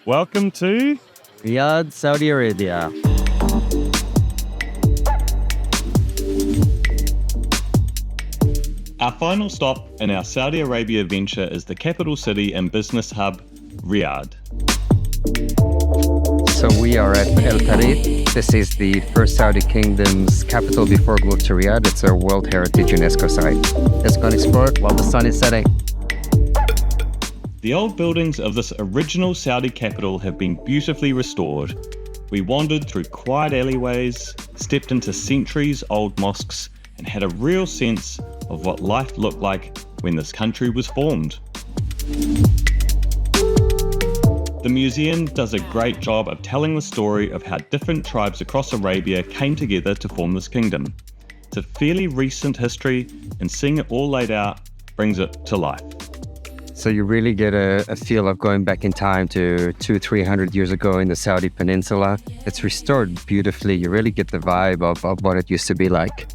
Welcome to Riyadh, Saudi Arabia. Our final stop in our Saudi Arabia venture is the capital city and business hub, Riyadh. So we are at Al-Traif. This is the first Saudi kingdom's capital before it moved to Riyadh. It's a World Heritage UNESCO site. Let's go and explore it while the sun is setting. The old buildings of this original Saudi capital have been beautifully restored. We wandered through quiet alleyways, stepped into centuries-old mosques, and had a real sense of what life looked like when this country was formed. The museum does a great job of telling the story of how different tribes across Arabia came together to form this kingdom. It's a fairly recent history, and seeing it all laid out brings it to life. So you really get a feel of going back in time to 200-300 years ago in the Saudi Peninsula. It's restored beautifully. You really get the vibe of what it used to be like.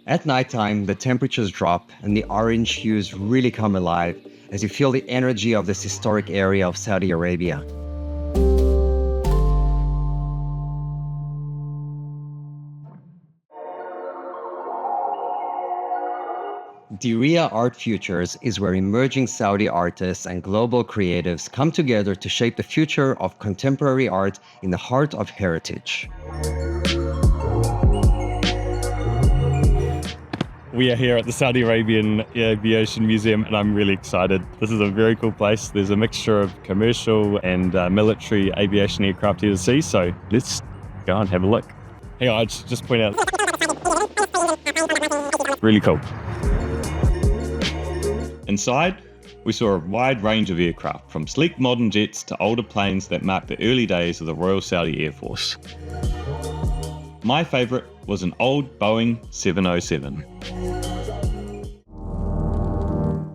At nighttime, the temperatures drop and the orange hues really come alive as you feel the energy of this historic area of Saudi Arabia. Diriyah Art Futures is where emerging Saudi artists and global creatives come together to shape the future of contemporary art in the heart of heritage. We are here at the Saudi Arabian Aviation Museum and I'm really excited. This is a very cool place. There's a mixture of commercial and military aviation aircraft here to see, so let's go and have a look. Hang on, I should just point out. Really cool. Inside, we saw a wide range of aircraft, from sleek modern jets to older planes that marked the early days of the Royal Saudi Airforce. My favourite was an old Boeing 707.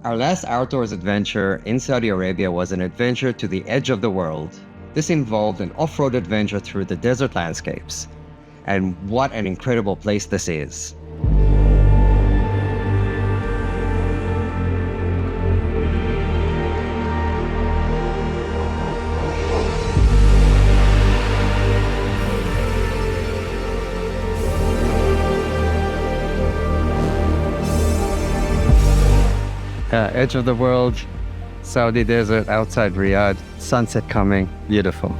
Our last outdoors adventure in Saudi Arabia was an adventure to the edge of the world. This involved an off-road adventure through the desert landscapes. And what an incredible place this is. Edge of the world, Saudi desert outside Riyadh, sunset coming, beautiful.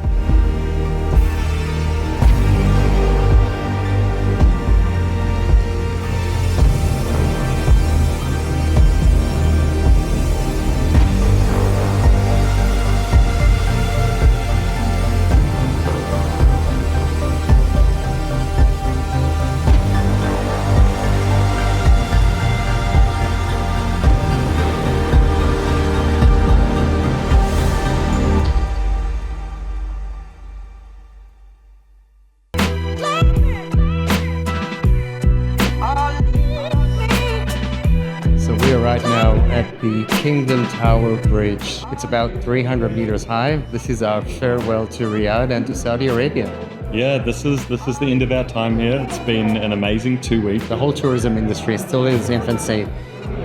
We are right now at the Kingdom Tower Bridge. It's about 300 meters high. This is our farewell to Riyadh and to Saudi Arabia. Yeah, this is the end of our time here. It's been an amazing 2 weeks. The whole tourism industry still is infancy.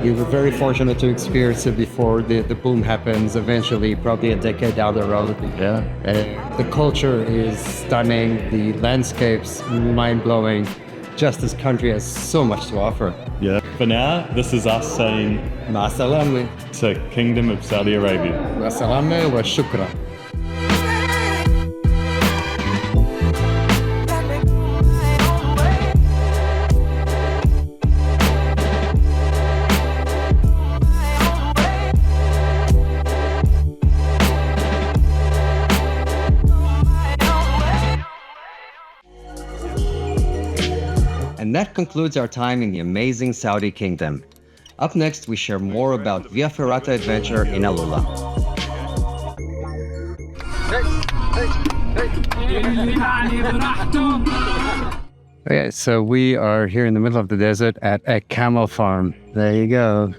We were very fortunate to experience it before the boom happens, eventually, probably a decade down the road. Yeah. The culture is stunning, the landscapes mind-blowing. Just this country has so much to offer. Yeah. For now, this is us saying Ma salama. to Kingdom of Saudi Arabia. Ma salama wa shukra. And that concludes our time in the amazing Saudi Kingdom. Up next, we share more about Via Ferrata adventure in Alula. Okay, so we are here in the middle of the desert at a camel farm. There you go.